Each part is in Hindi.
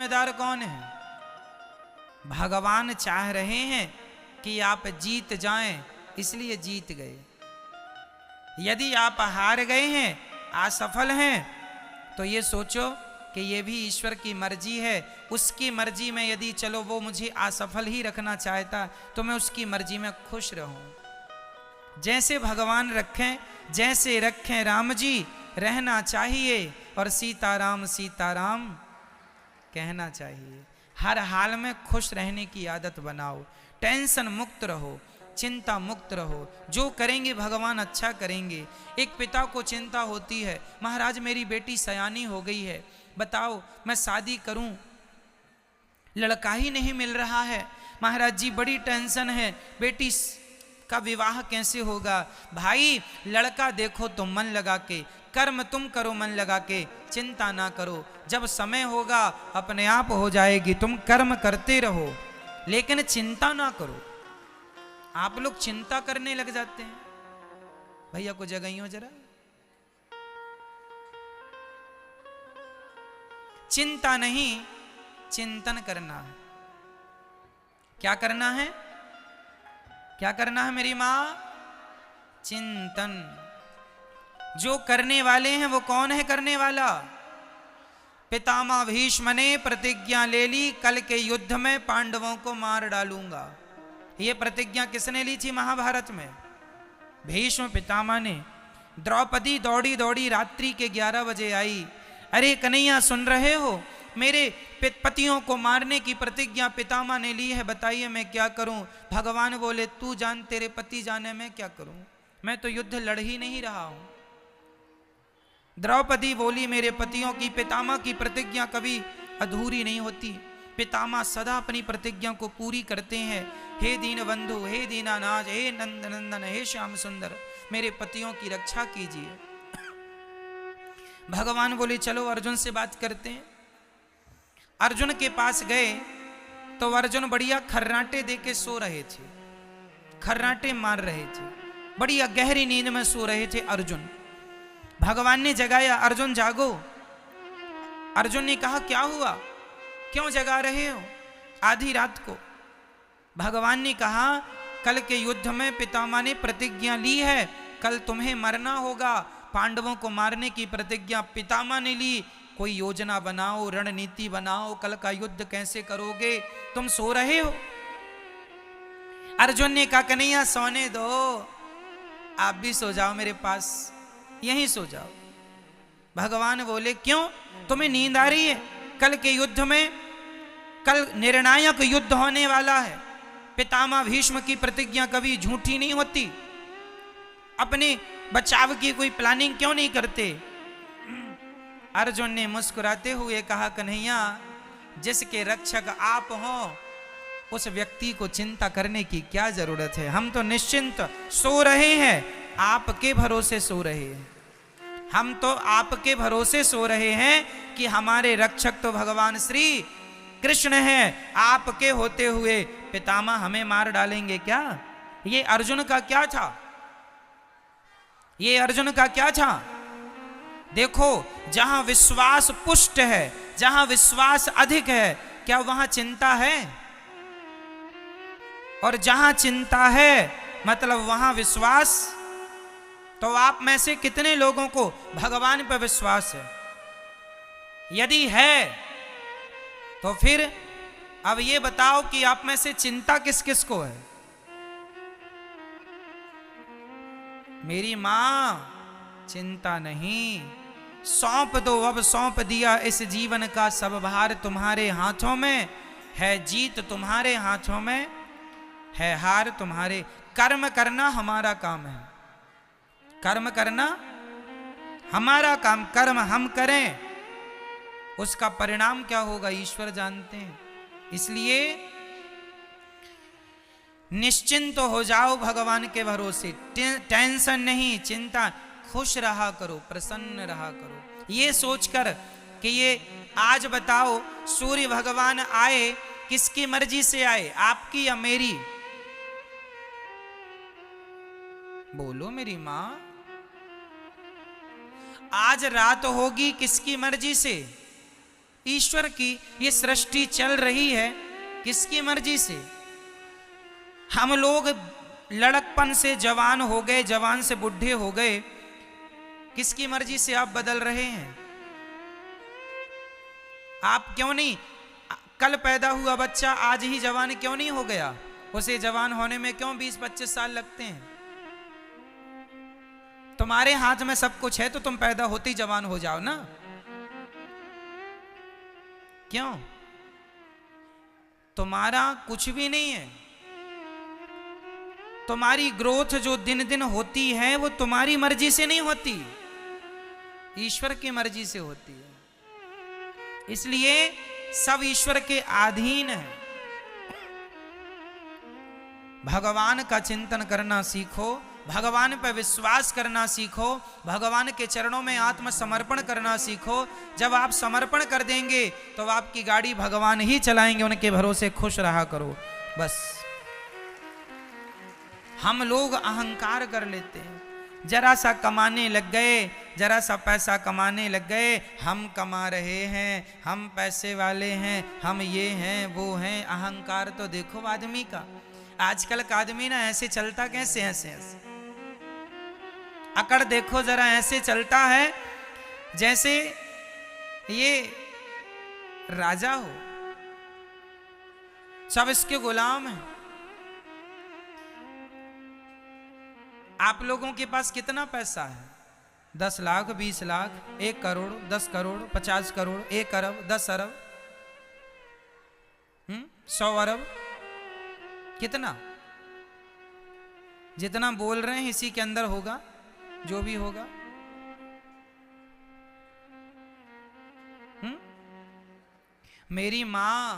जिम्मेदार कौन है? भगवान चाह रहे हैं कि आप जीत जाएं, इसलिए जीत गए। यदि आप हार गए हैं, असफल हैं, तो ये सोचो कि ये भी ईश्वर की मर्जी है। उसकी मर्जी में यदि चलो वो मुझे असफल ही रखना चाहता तो मैं उसकी मर्जी में खुश रहूं। जैसे भगवान रखें, जैसे रखें राम जी, रहना चाहिए और सीताराम सीताराम कहना चाहिए। हर हाल में खुश रहने की आदत बनाओ, टेंशन मुक्त रहो, चिंता मुक्त रहो। जो करेंगे भगवान अच्छा करेंगे। एक पिता को चिंता होती है, महाराज मेरी बेटी सयानी हो गई है, बताओ मैं शादी करूं, लड़का ही नहीं मिल रहा है। महाराज जी बड़ी टेंशन है, बेटी का विवाह कैसे होगा। भाई लड़का देखो तुम मन लगा के, कर्म तुम करो मन लगा के, चिंता ना करो, जब समय होगा अपने आप हो जाएगी। तुम कर्म करते रहो लेकिन चिंता ना करो। आप लोग चिंता करने लग जाते हैं। भैया को जगाइयो जरा। चिंता नहीं, चिंतन करना है। क्या करना है? क्या करना है मेरी मां? चिंतन। जो करने वाले हैं वो कौन है करने वाला? पितामह भीष्म ने प्रतिज्ञा ले ली, कल के युद्ध में पांडवों को मार डालूंगा। ये प्रतिज्ञा किसने ली थी महाभारत में? भीष्म पितामह ने। द्रौपदी दौड़ी दौड़ी रात्रि के 11 बजे आई। अरे कन्हैया सुन रहे हो, मेरे पतियों को मारने की प्रतिज्ञा पितामह ने ली है, बताइए मैं क्या करूं? भगवान बोले तू जान, तेरे पति जाने मैं क्या करूं, मैं तो युद्ध लड़ ही नहीं रहा हूं। द्रौपदी बोली मेरे पतियों की, पितामह की प्रतिज्ञा कभी अधूरी नहीं होती। पितामह सदा अपनी प्रतिज्ञा को पूरी करते हैं। हे दीन बंधु, हे दीनानाथ, हे नंद नंदन, हे श्याम सुंदर, मेरे पतियों की रक्षा कीजिए। भगवान बोले चलो अर्जुन से बात करते हैं। अर्जुन के पास गए तो अर्जुन बढ़िया खर्राटे दे के सो रहे थे, खर्राटे मार रहे थे, बढ़िया गहरी नींद में सो रहे थे अर्जुन। भगवान ने जगाया, अर्जुन जागो। अर्जुन ने कहा क्या हुआ, क्यों जगा रहे हो आधी रात को? भगवान ने कहा कल के युद्ध में पितामह ने प्रतिज्ञा ली है, कल तुम्हें मरना होगा। पांडवों को मारने की प्रतिज्ञा पितामह ने ली। कोई योजना बनाओ, रणनीति बनाओ, कल का युद्ध कैसे करोगे? तुम सो रहे हो। अर्जुन ने कहा कन्हैया सोने दो, आप भी सो जाओ मेरे पास, यहीं सो जाओ। भगवान बोले क्यों, तुम्हें नींद आ रही है? कल के युद्ध में, कल निर्णायक युद्ध होने वाला है। पितामह भीष्म की प्रतिज्ञा कभी झूठी नहीं होती। अपने बचाव की कोई प्लानिंग क्यों नहीं करते? अर्जुन ने मुस्कुराते हुए कहा कन्हैया जिसके रक्षक आप हो उस व्यक्ति को चिंता करने की क्या जरूरत है। हम तो निश्चिंत सो रहे हैं, आपके भरोसे सो रहे हैं। हम तो आपके भरोसे सो रहे हैं कि हमारे रक्षक तो भगवान श्री कृष्ण हैं। आपके होते हुए पितामह हमें मार डालेंगे क्या? ये अर्जुन का क्या था? ये अर्जुन का क्या था? देखो जहां विश्वास पुष्ट है, जहां विश्वास अधिक है, क्या वहां चिंता है? और जहां चिंता है मतलब वहां विश्वास। तो आप में से कितने लोगों को भगवान पर विश्वास है? यदि है तो फिर अब ये बताओ कि आप में से चिंता किस किस को है? मेरी मां चिंता नहीं, सौंप दो, अब सौंप दिया इस जीवन का सब भार तुम्हारे हाथों में है। जीत तुम्हारे हाथों में है, हार तुम्हारे। कर्म करना हमारा काम है, कर्म करना हमारा काम। कर्म हम करें, उसका परिणाम क्या होगा ईश्वर जानते हैं। इसलिए निश्चिंत हो जाओ भगवान के भरोसे। टेंशन नहीं, चिंता, खुश रहा करो, प्रसन्न रहा करो। ये सोचकर कि ये आज बताओ सूर्य भगवान आए, किसकी मर्जी से आए, आपकी या मेरी? बोलो मेरी मां। आज रात होगी किसकी मर्जी से? ईश्वर की ये सृष्टि चल रही है किसकी मर्जी से? हम लोग लड़कपन से जवान हो गए, जवान से बुढ़े हो गए, किसकी मर्जी से आप बदल रहे हैं? आप क्यों नहीं, कल पैदा हुआ बच्चा आज ही जवान क्यों नहीं हो गया? उसे जवान होने में क्यों 20-25 साल लगते हैं? तुम्हारे हाथ में सब कुछ है तो तुम पैदा होते ही जवान हो जाओ ना। क्यों? तुम्हारा कुछ भी नहीं है। तुम्हारी ग्रोथ जो दिन दिन होती है वो तुम्हारी मर्जी से नहीं होती, ईश्वर की मर्जी से होती है। इसलिए सब ईश्वर के अधीन है। भगवान का चिंतन करना सीखो, भगवान पर विश्वास करना सीखो, भगवान के चरणों में आत्मसमर्पण करना सीखो। जब आप समर्पण कर देंगे तो आपकी गाड़ी भगवान ही चलाएंगे, उनके भरोसे खुश रहा करो बस। हम लोग अहंकार कर लेते हैं, जरा सा कमाने लग गए, जरा सा पैसा कमाने लग गए, हम कमा रहे हैं, हम पैसे वाले हैं, हम ये हैं वो हैं। अहंकार तो देखो आदमी का, आजकल का आदमी ना ऐसे चलता कैसे, ऐसे अकड़ देखो जरा, ऐसे चलता है जैसे ये राजा हो, सब इसके गुलाम हैं। आप लोगों के पास कितना पैसा है? 10 लाख, 20 लाख, 1 करोड़, 10 करोड़, 50 करोड़, 1 अरब, 10 अरब, 100 अरब, कितना? जितना बोल रहे हैं इसी के अंदर होगा जो भी होगा। मेरी मां,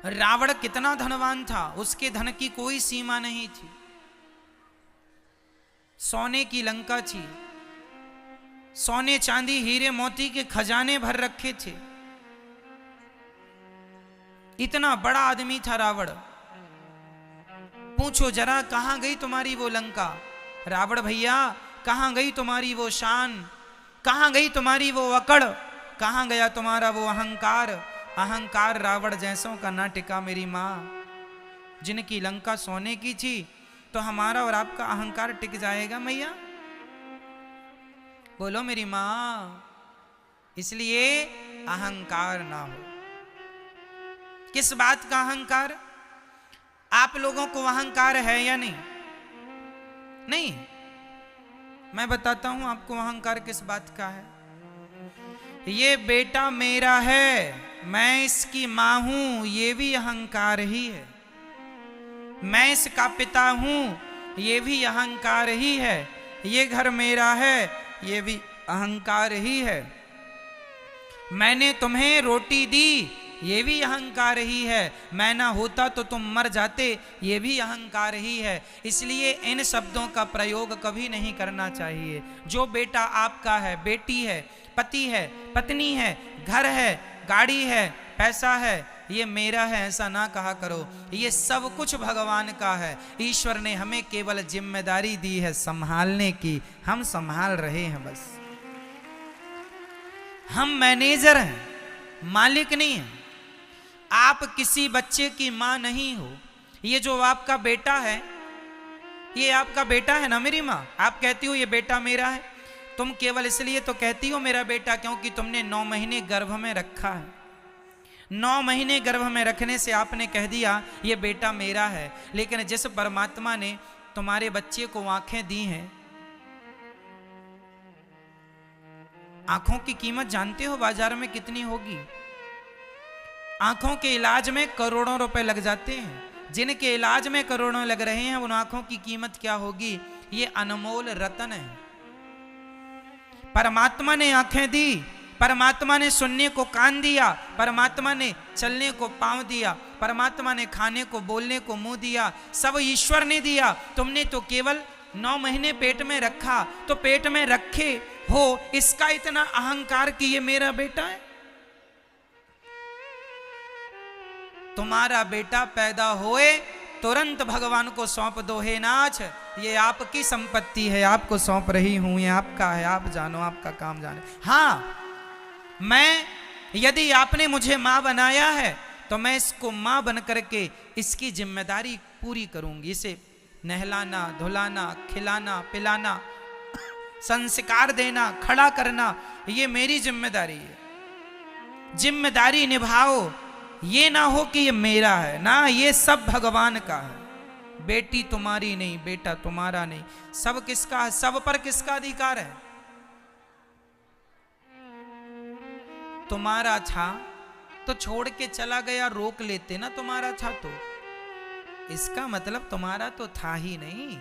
रावण कितना धनवान था, उसके धन की कोई सीमा नहीं थी। सोने की लंका थी, सोने चांदी हीरे मोती के खजाने भर रखे थे। इतना बड़ा आदमी था रावण। पूछो जरा कहां गई तुम्हारी वो लंका? रावण भैया कहां गई तुम्हारी वो शान? कहां गई तुम्हारी वो अकड़? कहां गया तुम्हारा वो अहंकार? अहंकार रावण जैसों का ना टिका मेरी मां। जिनकी लंका सोने की थी तो हमारा और आपका अहंकार टिक जाएगा मैया? बोलो मेरी मां। इसलिए अहंकार ना हो। किस बात का अहंकार? आप लोगों को अहंकार है या नहीं? नहीं। मैं बताता हूं आपको अहंकार किस बात का है। ये बेटा मेरा है, मैं इसकी मां हूं, ये भी अहंकार ही है। मैं इसका पिता हूं, ये भी अहंकार ही है। ये घर मेरा है, ये भी अहंकार ही है। मैंने तुम्हें रोटी दी, ये भी अहंकार ही है। मैं ना होता तो तुम मर जाते, ये भी अहंकार ही है। इसलिए इन शब्दों का प्रयोग कभी नहीं करना चाहिए। जो बेटा आपका है, बेटी है, पति है, पत्नी है, घर है, गाड़ी है, पैसा है, ये मेरा है ऐसा ना कहा करो। ये सब कुछ भगवान का है। ईश्वर ने हमें केवल जिम्मेदारी दी है संभालने की, हम संभाल रहे हैं बस। हम मैनेजर हैं, मालिक नहीं हैं। आप किसी बच्चे की मां नहीं हो। ये जो आपका बेटा है, ये आपका बेटा है ना मेरी मां। आप कहती हो ये बेटा मेरा है, तुम केवल इसलिए तो कहती हो मेरा बेटा क्योंकि तुमने 9 महीने गर्भ में रखा है। 9 महीने गर्भ में रखने से आपने कह दिया ये बेटा मेरा है। लेकिन जिस परमात्मा ने तुम्हारे बच्चे को आंखें दी हैं, आंखों की कीमत जानते हो बाजार में कितनी होगी? आंखों के इलाज में करोड़ों रुपए लग जाते हैं। जिनके इलाज में करोड़ों लग रहे हैं उन आंखों की कीमत क्या होगी? ये अनमोल रतन है। परमात्मा ने आंखें दी, परमात्मा ने सुनने को कान दिया, परमात्मा ने चलने को पांव दिया, परमात्मा ने खाने को बोलने को मुंह दिया। सब ईश्वर ने दिया। तुमने तो केवल 9 महीने पेट में रखा, तो पेट में रखे हो इसका इतना अहंकार कि ये मेरा बेटा है। तुम्हारा बेटा पैदा होए तुरंत भगवान को सौंप दो, हे नाथ ये आपकी संपत्ति है, आपको सौंप रही हूं, ये आपका है, आप जानो, आपका काम जाने। हाँ, मैं यदि आपने मुझे माँ बनाया है तो मैं इसको माँ बन करके इसकी जिम्मेदारी पूरी करूंगी। इसे नहलाना, धुलाना, खिलाना, पिलाना, संस्कार देना, खड़ा करना, ये मेरी जिम्मेदारी है। जिम्मेदारी निभाओ, ये ना हो कि ये मेरा है, ना, ये सब भगवान का है। बेटी तुम्हारी नहीं, बेटा तुम्हारा नहीं, सब किसका है? सब पर किसका अधिकार है? तुम्हारा था तो छोड़ के चला गया, रोक लेते ना, तुम्हारा था तो। इसका मतलब तुम्हारा तो था ही नहीं,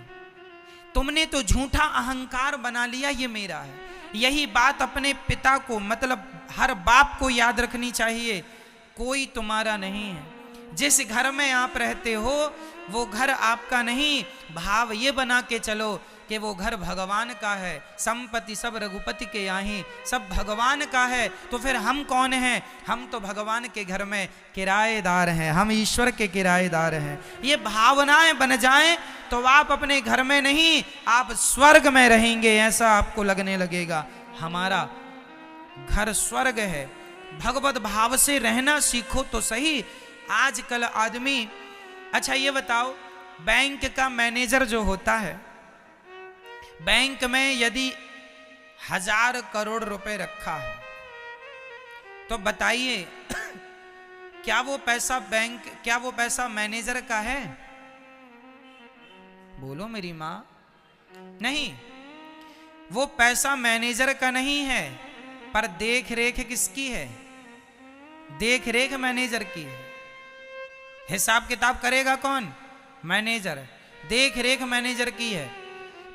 तुमने तो झूठा अहंकार बना लिया ये मेरा है। यही बात अपने पिता को, मतलब हर बाप को याद रखनी चाहिए, कोई तुम्हारा नहीं है। जिस घर में आप रहते हो वो घर आपका नहीं, भाव ये बना के चलो कि वो घर भगवान का है। संपत्ति सब रघुपति के यहाँ, सब भगवान का है। तो फिर हम कौन हैं? हम तो भगवान के घर में किराएदार हैं, हम ईश्वर के किराएदार हैं। ये भावनाएं बन जाएं तो आप अपने घर में नहीं, आप स्वर्ग में रहेंगे, ऐसा आपको लगने लगेगा। हमारा घर स्वर्ग है। भगवत भाव से रहना सीखो तो सही। आजकल आदमी, अच्छा ये बताओ, बैंक का मैनेजर जो होता है, बैंक में यदि 1000 करोड़ रुपए रखा है तो बताइए क्या वो पैसा बैंक, क्या वो पैसा मैनेजर का है? बोलो मेरी मां। नहीं, वो पैसा मैनेजर का नहीं है, पर देख रेख किसकी है? देख रेख मैनेजर की है। हिसाब किताब करेगा कौन? मैनेजर। देख रेख मैनेजर की है।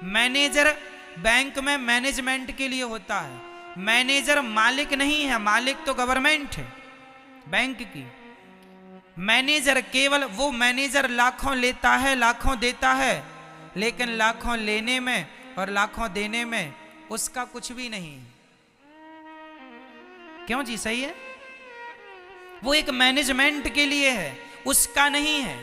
मैनेजर बैंक में मैनेजमेंट के लिए होता है, मैनेजर मालिक नहीं है, मालिक तो गवर्नमेंट है बैंक की। मैनेजर केवल वो मैनेजर लाखों लेता है, लाखों देता है, लेकिन लाखों लेने में और लाखों देने में उसका कुछ भी नहीं है। क्यों जी? सही है, वो एक मैनेजमेंट के लिए है, उसका नहीं है,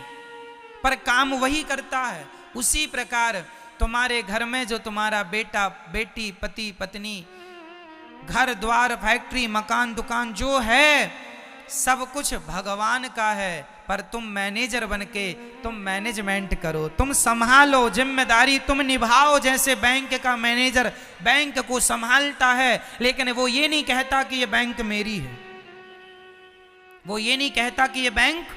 पर काम वही करता है। उसी प्रकार तुम्हारे घर में जो तुम्हारा बेटा बेटी, पति पत्नी, घर द्वार, फैक्ट्री, मकान, दुकान जो है, सब कुछ भगवान का है, पर तुम मैनेजर बनके तुम मैनेजमेंट करो, तुम संभालो, जिम्मेदारी तुम निभाओ। जैसे बैंक का मैनेजर बैंक को संभालता है, लेकिन वो ये नहीं कहता कि ये बैंक मेरी है, वो ये नहीं कहता कि ये बैंक।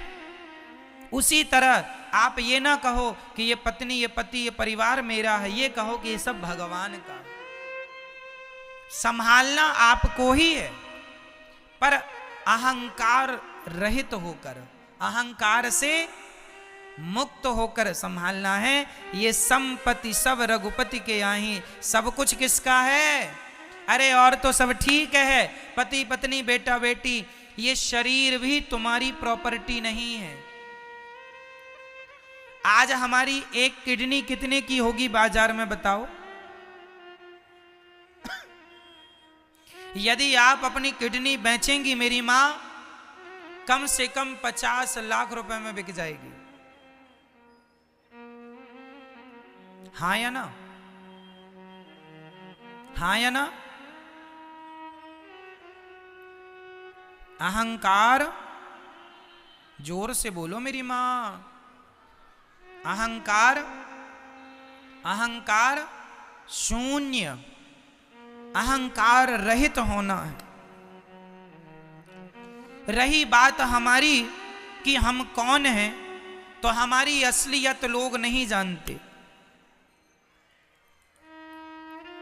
उसी तरह आप ये ना कहो कि ये पत्नी, ये पति, ये परिवार मेरा है, ये कहो कि ये सब भगवान का है। संभालना आपको ही है, पर अहंकार रहित होकर, अहंकार से मुक्त होकर संभालना है। ये संपत्ति सब रघुपति के यहाँ, सब कुछ किसका है? अरे और तो सब ठीक है, पति पत्नी, बेटा बेटी, ये शरीर भी तुम्हारी प्रॉपर्टी नहीं है। आज हमारी एक किडनी कितने की होगी बाजार में बताओ? यदि आप अपनी किडनी बेचेंगी मेरी मां, कम से कम 50 लाख रुपए में बिक जाएगी। हाँ या ना? हाँ या ना? अहंकार, जोर से बोलो मेरी मां। अहंकार, अहंकार शून्य, अहंकार रहित होना है। रही बात हमारी कि हम कौन हैं, तो हमारी असलियत लोग नहीं जानते।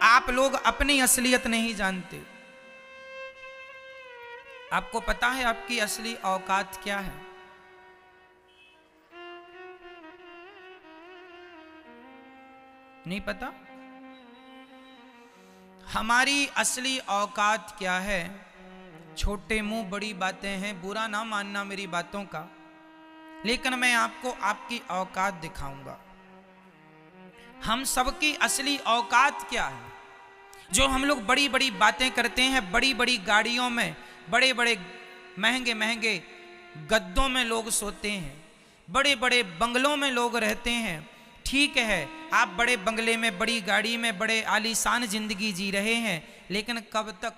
आप लोग अपनी असलियत नहीं जानते। आपको पता है आपकी असली औकात क्या है? नहीं पता? हमारी असली औकात क्या है? छोटे मुंह बड़ी बातें हैं, बुरा ना मानना मेरी बातों का, लेकिन मैं आपको आपकी औकात दिखाऊंगा। हम सबकी असली औकात क्या है? जो हम लोग बड़ी बड़ी बातें करते हैं, बड़ी बड़ी गाड़ियों में, बड़े बड़े महंगे महंगे गद्दों में लोग सोते हैं, बड़े बड़े बंगलों में लोग रहते हैं, ठीक है, आप बड़े बंगले में, बड़ी गाड़ी में, बड़े आलीशान जिंदगी जी रहे हैं, लेकिन कब तक?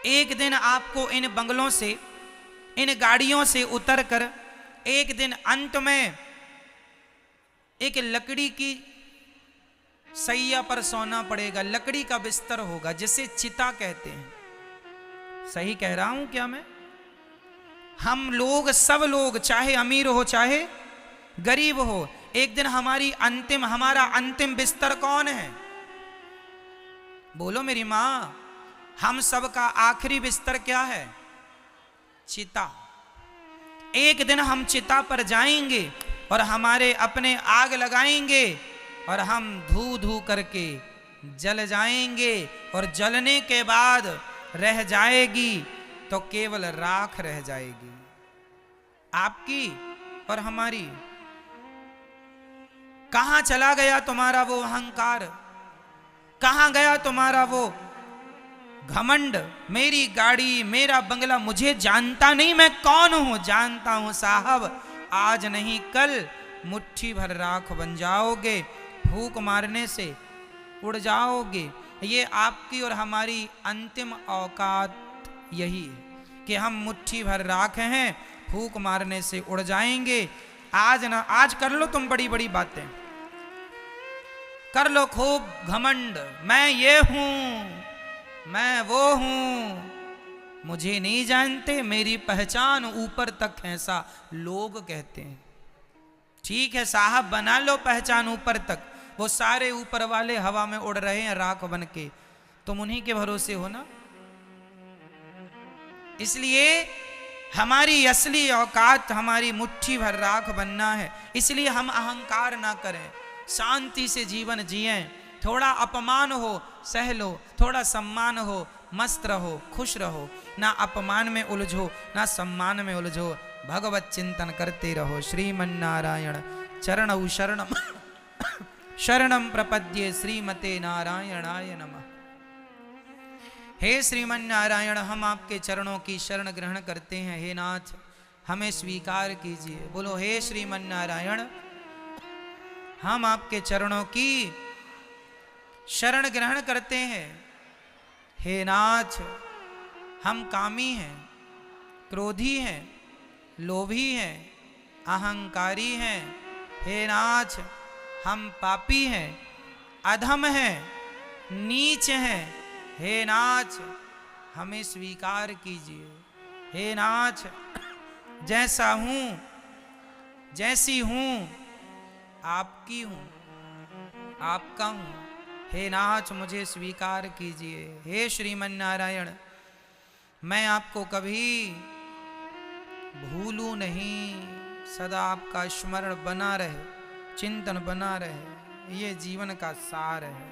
एक दिन आपको इन बंगलों से, इन गाड़ियों से उतर कर एक दिन अंत में एक लकड़ी की सैया पर सोना पड़ेगा, लकड़ी का बिस्तर होगा जिसे चिता कहते हैं। सही कह रहा हूं क्या मैं? हम लोग, सब लोग, चाहे अमीर हो चाहे गरीब हो, एक दिन हमारा अंतिम बिस्तर कौन है? बोलो मेरी मां। हम सब का आखिरी बिस्तर क्या है? चिता। एक दिन हम चिता पर जाएंगे और हमारे अपने आग लगाएंगे और हम धू धू करके जल जाएंगे, और जलने के बाद रह जाएगी तो केवल राख रह जाएगी, आपकी और हमारी। कहां चला गया तुम्हारा वो अहंकार? कहां गया तुम्हारा वो घमंड? मेरी गाड़ी, मेरा बंगला, मुझे जानता नहीं मैं कौन हूं? जानता हूं साहब, आज नहीं कल मुट्ठी भर राख बन जाओगे, फूंक मारने से उड़ जाओगे। ये आपकी और हमारी अंतिम औकात यही है कि हम मुट्ठी भर राख हैं, फूंक मारने से उड़ जाएंगे। आज कर लो तुम बड़ी बड़ी बातें, कर लो खूब घमंड, मैं ये हूं, मैं वो हूं, मुझे नहीं जानते, मेरी पहचान ऊपर तक है, ऐसा लोग कहते हैं। ठीक है साहब, बना लो पहचान ऊपर तक, वो सारे ऊपर वाले हवा में उड़ रहे हैं राख बन के, तुम उन्हीं के भरोसे हो ना। इसलिए हमारी असली औकात हमारी मुट्ठी भर राख बनना है। इसलिए हम अहंकार ना करें, शांति से जीवन जिएं। थोड़ा अपमान हो सह लो, थोड़ा सम्मान हो मस्त रहो, खुश रहो, ना अपमान में उलझो ना सम्मान में उलझो, भगवत चिंतन करते रहो। श्रीमन्नारायण चरणौ शरणम शरणम प्रपद्ये, श्रीमते नारायणाय नमः। हे श्रीमन्नारायण, हम आपके चरणों की शरण ग्रहण करते हैं, हे नाथ हमें स्वीकार कीजिए। बोलो हे श्रीमन्नारायण, हम आपके चरणों की शरण ग्रहण करते हैं। हे नाथ, हम कामी हैं, क्रोधी हैं, लोभी हैं, अहंकारी हैं। हे नाथ, हम पापी हैं, अधम हैं, नीच हैं। हे नाथ, हमें स्वीकार कीजिए। हे नाथ, जैसा हूं, जैसी हूं, आपकी हूं, आपका हूं। हे नाथ, मुझे स्वीकार कीजिए। हे श्रीमन्नारायण, मैं आपको कभी भूलूं नहीं, सदा आपका स्मरण बना रहे, चिंतन बना रहे, ये जीवन का सार है।